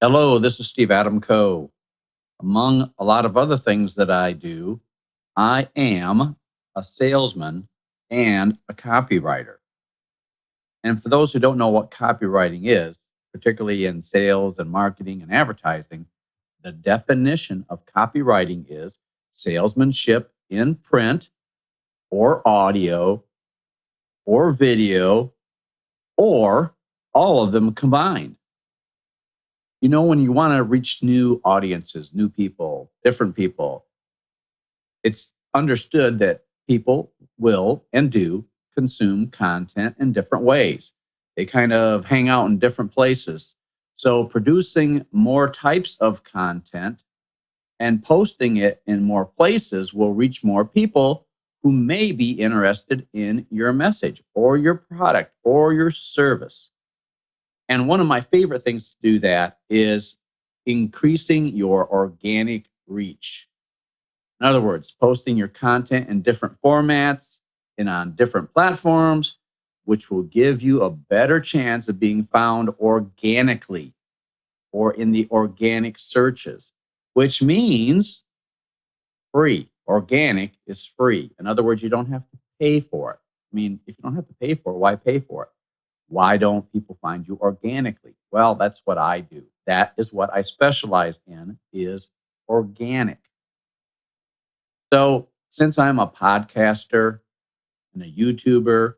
Hello, this is Steve Adamko. Among a lot of other things that I do, I am a salesman and a copywriter. And for those who don't know what copywriting is, particularly in sales and marketing and advertising, the definition of copywriting is salesmanship in print or audio or video or all of them combined. When you want to reach new audiences, new people, it's understood that people will and do consume content in different ways. They kind of hang out in different places. So, producing more types of content and posting it in more places will reach more people who may be interested in your message or your product or your service. And one of my favorite things to do that is increasing your organic reach. In other words, posting your content in different formats and on different platforms, which will give you a better chance of being found organically or in the organic searches, which means free. Organic is free. In other words, you don't have to pay for it. I mean, if you don't have to pay for it, why pay for it? Why don't people find you organically? Well, that's what I do. That is what I specialize in is organic. So, since I'm a podcaster and a YouTuber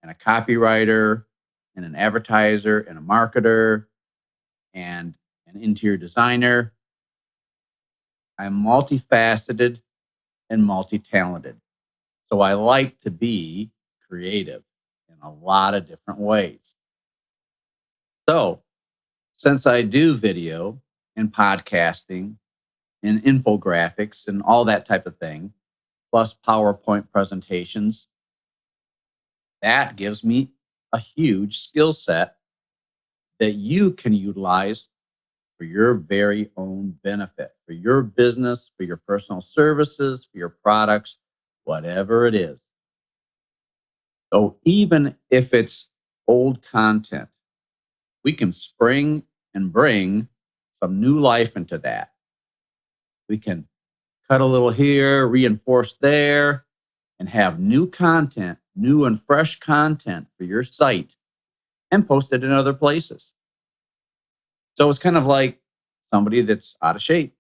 and a copywriter and an advertiser and a marketer and an interior designer, I'm multifaceted and multi-talented. So I like to be creative in a lot of different ways. So, since I do video and podcasting and infographics and all that type of thing, plus PowerPoint presentations, that gives me a huge skill set that you can utilize for your very own benefit, for your business, for your personal services, for your products, whatever it is. So even if it's old content, we can spring and bring some new life into that. We can cut a little here, reinforce there, and have new content, new and fresh content for your site and post it in other places. So it's kind of like somebody that's out of shape.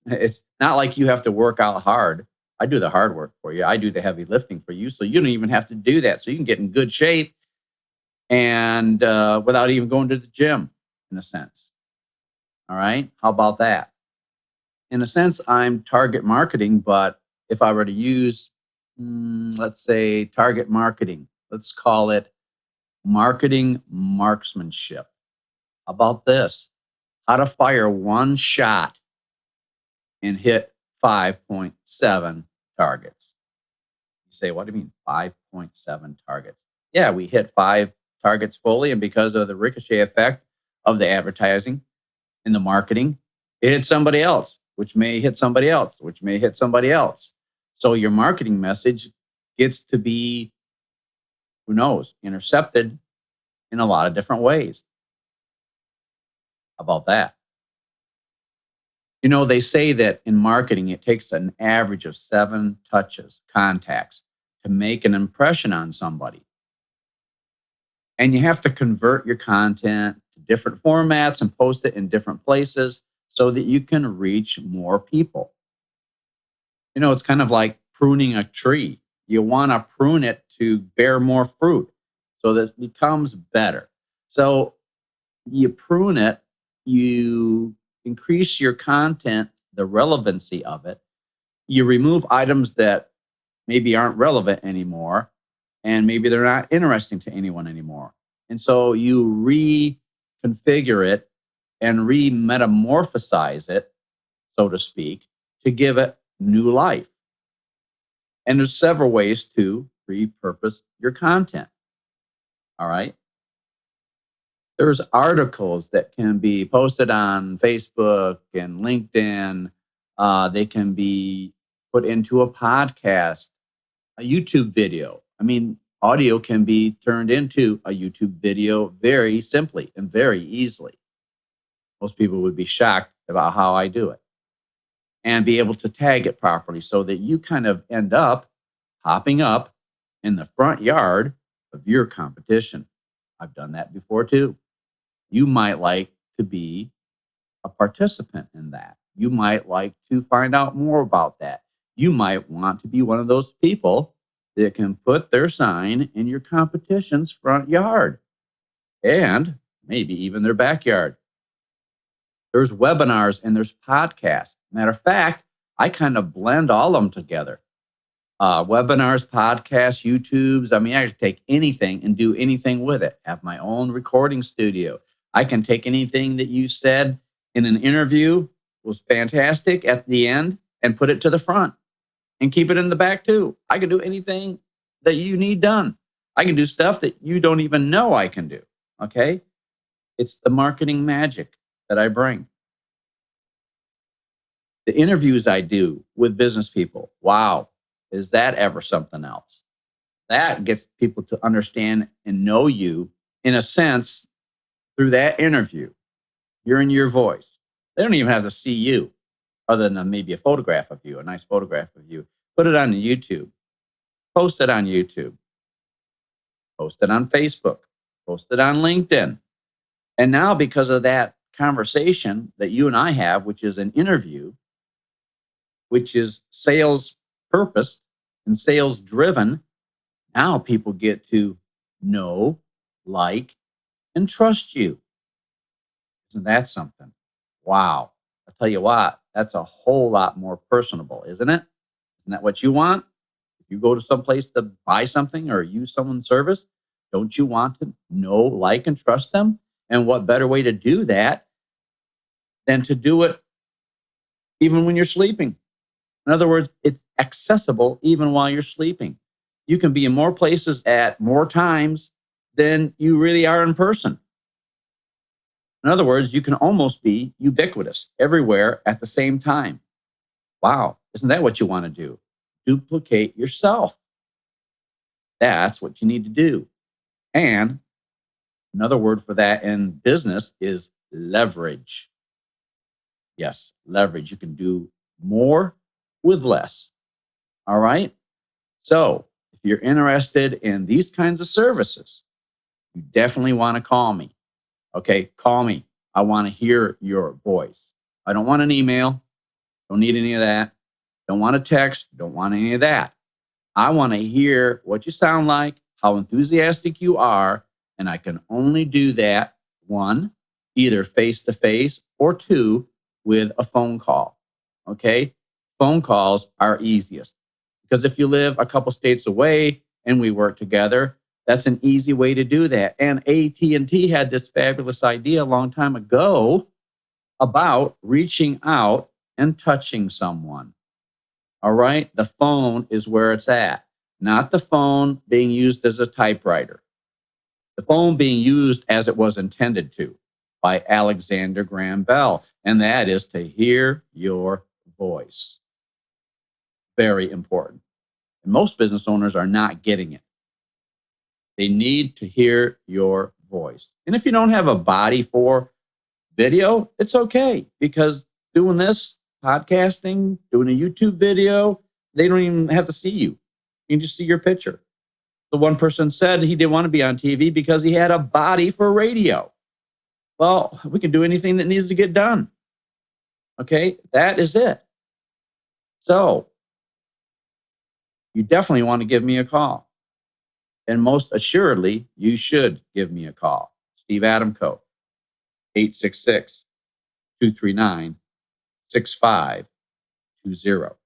It's not like you have to work out hard. I do the hard work for you. I do the heavy lifting for you. So you don't even have to do that. So you can get in good shape and without even going to the gym, in a sense. All right. How about that? In a sense, I'm target marketing, but if I were to use, let's say, target marketing, let's call it marketing marksmanship. How about this? How to fire one shot and hit 5.7 targets. You say, what do you mean 5.7 targets? Yeah, we hit 5 targets fully. And because of the ricochet effect of the advertising and the marketing, it hit somebody else, which may hit somebody else, which may hit somebody else. So your marketing message gets to be, who knows, intercepted in a lot of different ways. How about that? They say that in marketing, it takes an average of 7 touches, contacts, to make an impression on somebody. And you have to convert your content to different formats and post it in different places so that you can reach more people. It's kind of like pruning a tree. You want to prune it to bear more fruit so that it becomes better. So you prune it, you increase your content, the relevancy of it. You remove items that maybe aren't relevant anymore, and maybe they're not interesting to anyone anymore. And so you reconfigure it and re-metamorphosize it, so to speak, to give it new life. And there's several ways to repurpose your content. All right. There's articles that can be posted on Facebook and LinkedIn. They can be put into a podcast, a YouTube video. I mean, audio can be turned into a YouTube video very simply and very easily. Most people would be shocked about how I do it, and be able to tag it properly so that you kind of end up popping up in the front yard of your competition. I've done that before too. You might like to be a participant in that. You might like to find out more about that. You might want to be one of those people that can put their sign in your competition's front yard and maybe even their backyard. There's webinars and there's podcasts. Matter of fact, I kind of blend all of them together. Webinars, podcasts, YouTubes. I mean, I can take anything and do anything with it. Have my own recording studio. I can take anything that you said in an interview was fantastic at the end and put it to the front and keep it in the back too. I can do anything that you need done. I can do stuff that you don't even know I can do. Okay. It's the marketing magic that I bring. The interviews I do with business people. Wow. Is that ever something else? That gets people to understand and know you in a sense through that interview. You're in your voice. They don't even have to see you other than maybe a photograph of you, a nice photograph of you. Put it on YouTube, post it on YouTube, post it on Facebook, post it on LinkedIn. And now, because of that conversation that you and I have, which is an interview, which is sales purposed and sales driven, now people get to know, like, and trust you. Isn't that something? Wow. I tell you what, that's a whole lot more personable, isn't it? Isn't that what you want? If you go to some place to buy something or use someone's service, don't you want to know, like, and trust them? And what better way to do that than to do it even when you're sleeping? In other words, it's accessible even while you're sleeping. You can be in more places at more times than you really are in person. In other words, you can almost be ubiquitous everywhere at the same time. Wow, isn't that what you want to do? Duplicate yourself. That's what you need to do. And another word for that in business is leverage. Yes, leverage. You can do more with less. All right. So if you're interested in these kinds of services, you definitely want to call me. Okay, call me. I want to hear your voice. I don't want an email. Don't need any of that. Don't want a text. Don't want any of that. I want to hear what you sound like, how enthusiastic you are. And I can only do that, one, either face to face, or two, with a phone call. Okay. Phone calls are easiest because if you live a couple states away and we work together, that's an easy way to do that. And AT&T had this fabulous idea a long time ago about reaching out and touching someone. All right. The phone is where it's at, not the phone being used as a typewriter, the phone being used as it was intended to by Alexander Graham Bell. And that is to hear your voice. Very important. And most business owners are not getting it. They need to hear your voice. And if you don't have a body for video, it's okay because doing this, podcasting, doing a YouTube video, they don't even have to see you. You can just see your picture. The one person said he didn't want to be on TV because he had a body for radio. Well, we can do anything that needs to get done. Okay, that is it. So you definitely want to give me a call. And most assuredly, you should give me a call. Steve Adamko, 866 239 6520.